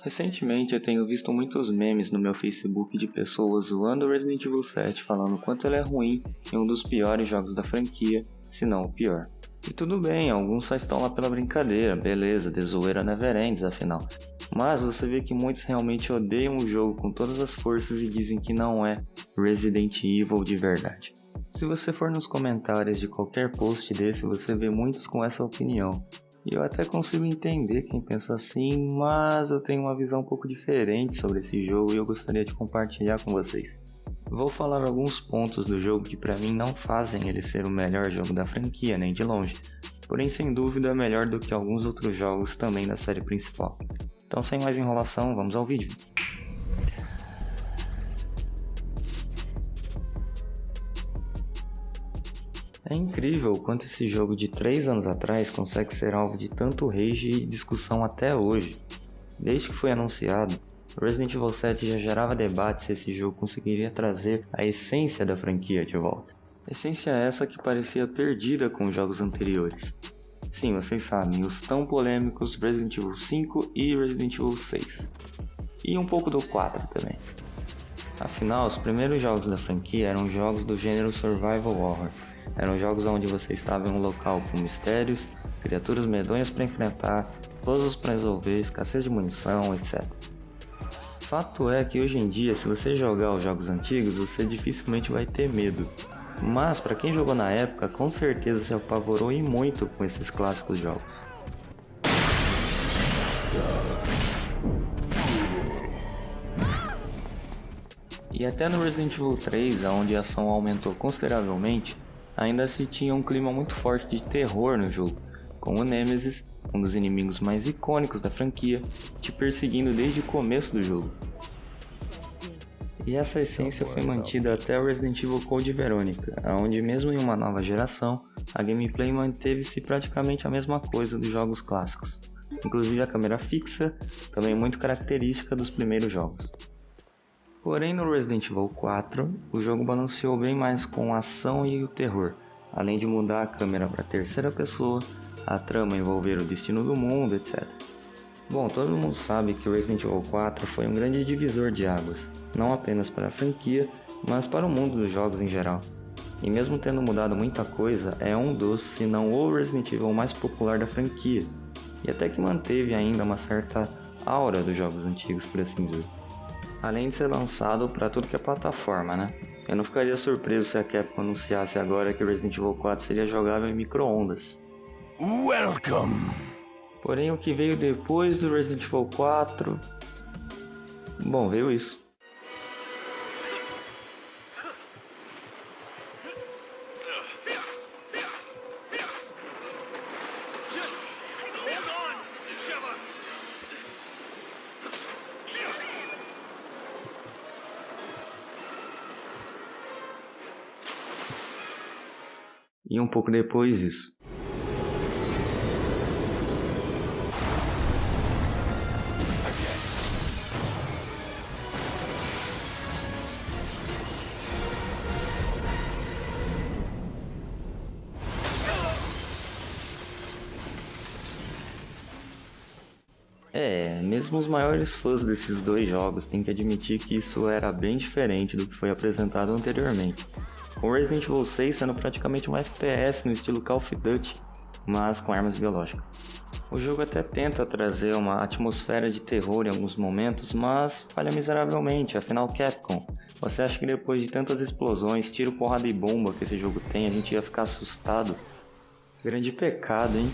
Recentemente eu tenho visto muitos memes no meu Facebook de pessoas zoando Resident Evil 7, falando o quanto ele é ruim e um dos piores jogos da franquia, se não o pior. E tudo bem, alguns só estão lá pela brincadeira, beleza, de zoeira never ends afinal. Mas você vê que muitos realmente odeiam o jogo com todas as forças e dizem que não é Resident Evil de verdade. Se você for nos comentários de qualquer post desse, você vê muitos com essa opinião. E eu até consigo entender quem pensa assim, mas eu tenho uma visão um pouco diferente sobre esse jogo e eu gostaria de compartilhar com vocês. Vou falar alguns pontos do jogo que pra mim não fazem ele ser o melhor jogo da franquia, nem de longe, porém sem dúvida é melhor do que alguns outros jogos também da série principal. Então sem mais enrolação, vamos ao vídeo. É incrível o quanto esse jogo de 3 anos atrás consegue ser alvo de tanto rage e discussão até hoje. Desde que foi anunciado, Resident Evil 7 já gerava debate se esse jogo conseguiria trazer a essência da franquia de volta. Essência essa que parecia perdida com os jogos anteriores. Sim, vocês sabem, os tão polêmicos Resident Evil 5 e Resident Evil 6. E um pouco do 4 também. Afinal, os primeiros jogos da franquia eram jogos do gênero Survival Horror. Eram jogos onde você estava em um local com mistérios, criaturas medonhas para enfrentar, puzzles para resolver, escassez de munição, etc. Fato é que hoje em dia, se você jogar os jogos antigos, você dificilmente vai ter medo. Mas para quem jogou na época, com certeza se apavorou e muito com esses clássicos jogos. E até no Resident Evil 3, onde a ação aumentou consideravelmente, ainda se tinha um clima muito forte de terror no jogo, com o Nemesis, um dos inimigos mais icônicos da franquia, te perseguindo desde o começo do jogo. E essa essência foi mantida até o Resident Evil Code Veronica, onde mesmo em uma nova geração, a gameplay manteve-se praticamente a mesma coisa dos jogos clássicos, inclusive a câmera fixa, também muito característica dos primeiros jogos. Porém, no Resident Evil 4, o jogo balanceou bem mais com a ação e o terror, além de mudar a câmera para terceira pessoa, a trama envolver o destino do mundo, etc. Bom, todo mundo sabe que o Resident Evil 4 foi um grande divisor de águas, não apenas para a franquia, mas para o mundo dos jogos em geral. E mesmo tendo mudado muita coisa, é um dos, se não o Resident Evil mais popular da franquia, e até que manteve ainda uma certa aura dos jogos antigos, por assim dizer. Além de ser lançado para tudo que é plataforma, né? Eu não ficaria surpreso se a Capcom anunciasse agora que Resident Evil 4 seria jogável em micro-ondas. Welcome! Porém, o que veio depois do Resident Evil 4... Bom, veio isso. E um pouco depois isso. Mesmo os maiores fãs desses dois jogos têm que admitir que isso era bem diferente do que foi apresentado anteriormente. Com Resident Evil 6 sendo praticamente um FPS no estilo Call of Duty, mas com armas biológicas. O jogo até tenta trazer uma atmosfera de terror em alguns momentos, mas falha miseravelmente, afinal Capcom. Você acha que depois de tantas explosões, tiro, porrada e bomba que esse jogo tem, a gente ia ficar assustado? Grande pecado, hein?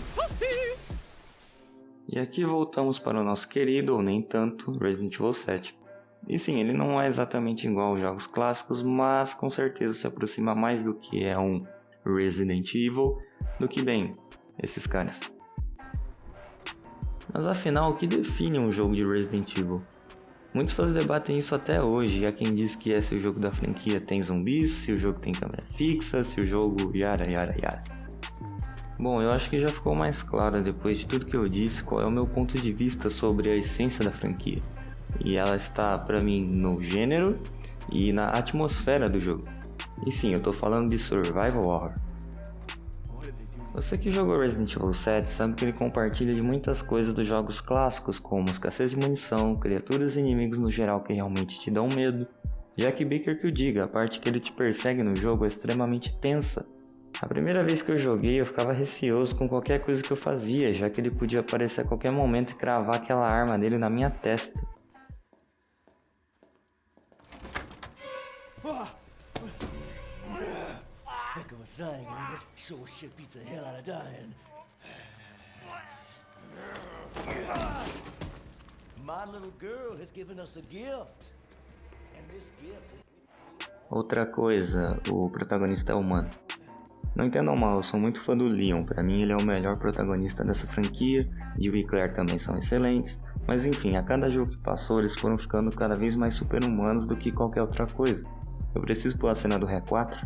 E aqui voltamos para o nosso querido, ou nem tanto, Resident Evil 7. E sim, ele não é exatamente igual aos jogos clássicos, mas com certeza se aproxima mais do que é um Resident Evil do que, bem, esses caras. Mas afinal, o que define um jogo de Resident Evil? Muitos fãs debatem isso até hoje, e há quem diz que é se o jogo da franquia tem zumbis, se o jogo tem câmera fixa, se o jogo yara. Bom, eu acho que já ficou mais claro depois de tudo que eu disse qual é o meu ponto de vista sobre a essência da franquia. E ela está pra mim no gênero e na atmosfera do jogo. E sim, eu tô falando de Survival Horror. Você que jogou Resident Evil 7 sabe que ele compartilha de muitas coisas dos jogos clássicos, como escassez de munição, criaturas e inimigos no geral que realmente te dão medo. Jack Baker que o diga, a parte que ele te persegue no jogo é extremamente tensa. A primeira vez que eu joguei eu ficava receoso com qualquer coisa que eu fazia, já que ele podia aparecer a qualquer momento e cravar aquela arma dele na minha testa. Heck of a thing, ain't it? Sure shit beats the hell out of dying. My little girl has given us a gift. And this gift... Outra coisa, o protagonista é humano. Não entendam mal, eu sou muito fã do Leon, pra mim ele é o melhor protagonista dessa franquia, Jill e Claire também são excelentes, mas enfim, a cada jogo que passou eles foram ficando cada vez mais super-humanos do que qualquer outra coisa. Eu preciso pôr a cena do R4?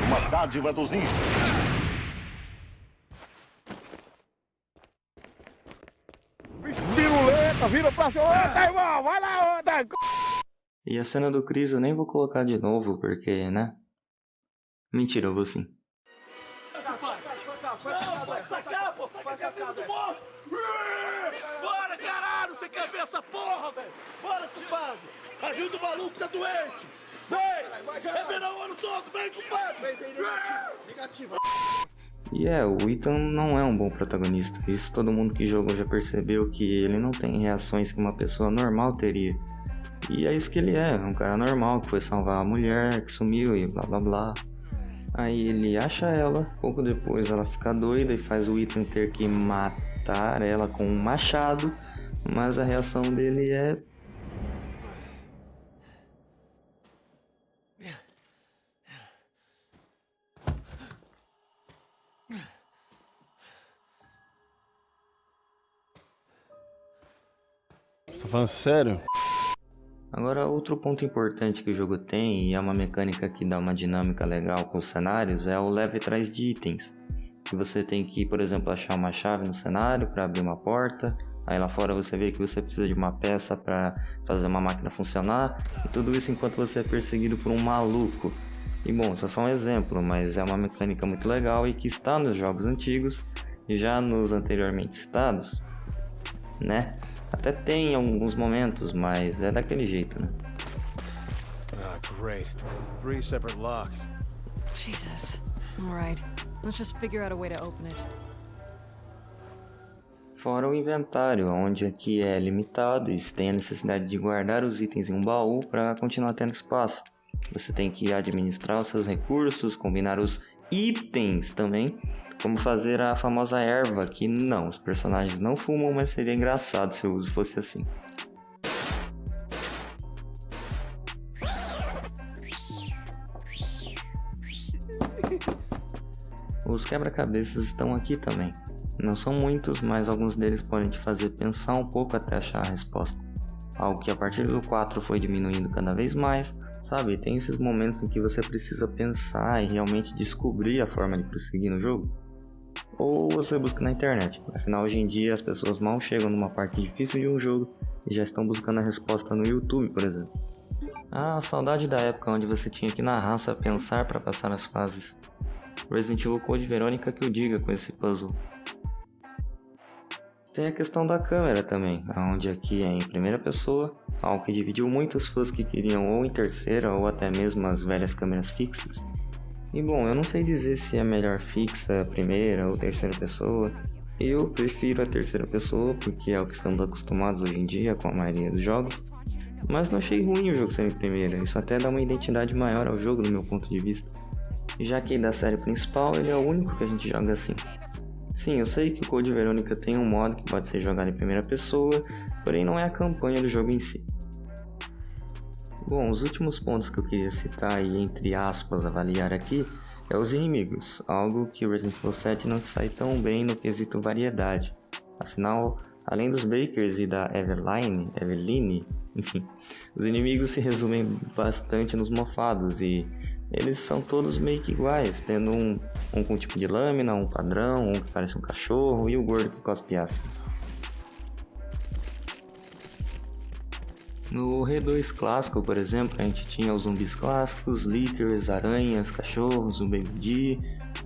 Uma dádiva dos ninjas. Piruleta, vira pra cima, irmão, vai lá, outra. E a cena do Chris eu nem vou colocar de novo, porque, né? Mentira, eu vou sim. Bora, caralho! Você quer ver essa porra, velho? Bora, compadre! Ajuda o maluco, tá doente! Vem! É verão o ano todo, vem, compadre! Negativo! E o Ethan não é um bom protagonista. Isso todo mundo que jogou já percebeu, que ele não tem reações que uma pessoa normal teria. E é isso que ele é um cara normal que foi salvar a mulher que sumiu e blá blá blá. Aí ele acha ela, pouco depois ela fica doida e faz o Ethan ter que matar ela com um machado, mas a reação dele é... Você tá falando sério? Agora, outro ponto importante que o jogo tem, e é uma mecânica que dá uma dinâmica legal com os cenários, é o leve atrás de itens. Que você tem que, por exemplo, achar uma chave no cenário para abrir uma porta, aí lá fora você vê que você precisa de uma peça para fazer uma máquina funcionar, e tudo isso enquanto você é perseguido por um maluco. E bom, isso é só um exemplo, mas é uma mecânica muito legal e que está nos jogos antigos, e já nos anteriormente citados, né? Até tem em alguns momentos, mas é daquele jeito, né? Ah, great. 3 separate locks. Jesus. All right. Let's just figure out a way to open it. Fora o inventário, onde aqui é limitado e você tem a necessidade de guardar os itens em um baú para continuar tendo espaço. Você tem que administrar os seus recursos, combinar os itens também, como fazer a famosa erva, que não, os personagens não fumam, mas seria engraçado se o uso fosse assim. Os quebra-cabeças estão aqui também. Não são muitos, mas alguns deles podem te fazer pensar um pouco até achar a resposta. Algo que a partir do 4 foi diminuindo cada vez mais, sabe? Tem esses momentos em que você precisa pensar e realmente descobrir a forma de prosseguir no jogo. Ou você busca na internet, afinal hoje em dia as pessoas mal chegam numa parte difícil de um jogo e já estão buscando a resposta no YouTube, por exemplo. Ah, saudade da época onde você tinha que na raça pensar para passar as fases. Resident Evil Code Verônica que o diga com esse puzzle. Tem a questão da câmera também, onde aqui é em primeira pessoa, algo que dividiu muitos fãs que queriam ou em terceira ou até mesmo as velhas câmeras fixas. E bom, eu não sei dizer se é melhor fixa, primeira ou terceira pessoa. Eu prefiro a terceira pessoa porque é o que estamos acostumados hoje em dia com a maioria dos jogos. Mas não achei ruim o jogo ser em primeira, isso até dá uma identidade maior ao jogo no meu ponto de vista. Já que da série principal ele é o único que a gente joga assim. Sim, eu sei que o Code Verônica tem um modo que pode ser jogado em primeira pessoa, porém não é a campanha do jogo em si. Bom, os últimos pontos que eu queria citar e entre aspas avaliar aqui é os inimigos, algo que o Resident Evil 7 não sai tão bem no quesito variedade. Afinal, além dos Bakers e da Eveline, enfim, os inimigos se resumem bastante nos mofados e eles são todos meio que iguais, tendo um com um tipo de lâmina, um padrão, um que parece um cachorro e o gordo que cospe ácido. No R2 clássico, por exemplo, a gente tinha os zumbis clássicos, lickers, aranhas, cachorros, um baby,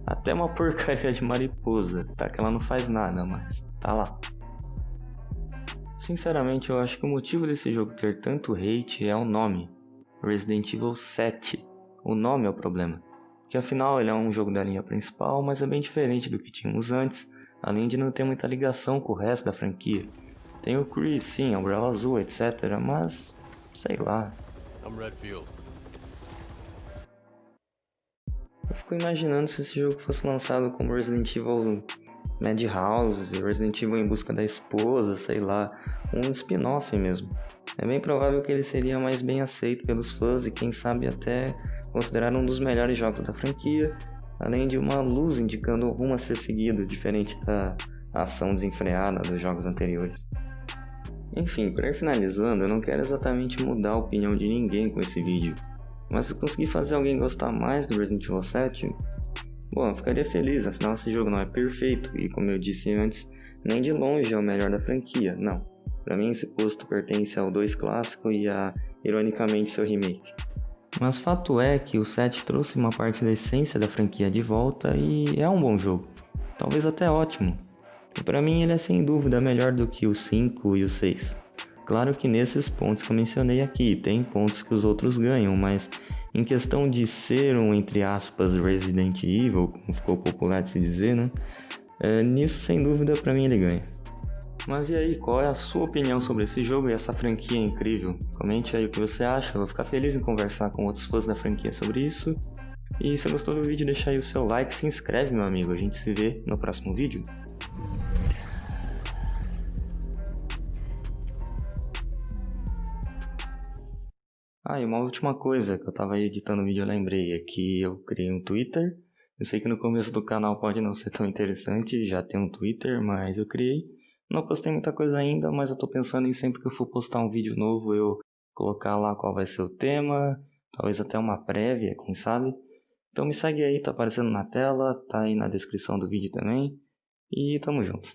até uma porcaria de mariposa, tá que ela não faz nada, mas tá lá. Sinceramente, eu acho que o motivo desse jogo ter tanto hate é o nome, Resident Evil 7. O nome é o problema, que afinal ele é um jogo da linha principal, mas é bem diferente do que tínhamos antes, além de não ter muita ligação com o resto da franquia. Tem o Chris, sim, a Umbrella Azul, etc, mas sei lá. Eu fico imaginando se esse jogo fosse lançado como Resident Evil Madhouse, Resident Evil em busca da esposa, sei lá, um spin-off mesmo. É bem provável que ele seria mais bem aceito pelos fãs e quem sabe até considerado um dos melhores jogos da franquia, além de uma luz indicando o rumo a ser seguido, diferente da ação desenfreada dos jogos anteriores. Enfim, para ir finalizando, eu não quero exatamente mudar a opinião de ninguém com esse vídeo, mas se eu conseguir fazer alguém gostar mais do Resident Evil 7, bom, eu ficaria feliz, afinal esse jogo não é perfeito e, como eu disse antes, nem de longe é o melhor da franquia, não. Para mim esse posto pertence ao 2 clássico e a, ironicamente, seu remake. Mas fato é que o 7 trouxe uma parte da essência da franquia de volta e é um bom jogo, talvez até ótimo. E para mim ele é sem dúvida melhor do que o 5 e o 6. Claro que nesses pontos que eu mencionei aqui, tem pontos que os outros ganham, mas em questão de ser um, entre aspas, Resident Evil, como ficou popular de se dizer, né? Nisso sem dúvida para mim ele ganha. Mas e aí, qual é a sua opinião sobre esse jogo e essa franquia incrível? Comente aí o que você acha, eu vou ficar feliz em conversar com outros fãs da franquia sobre isso. E se gostou do vídeo, deixa aí o seu like, se inscreve, meu amigo, a gente se vê no próximo vídeo. Ah, e uma última coisa que eu tava editando o vídeo, eu lembrei, é que eu criei um Twitter. Eu sei que no começo do canal pode não ser tão interessante, já tem um Twitter, mas eu criei. Não postei muita coisa ainda, mas eu tô pensando em sempre que eu for postar um vídeo novo, eu colocar lá qual vai ser o tema, talvez até uma prévia, quem sabe. Então me segue aí, tá aparecendo na tela, tá aí na descrição do vídeo também, e tamo junto.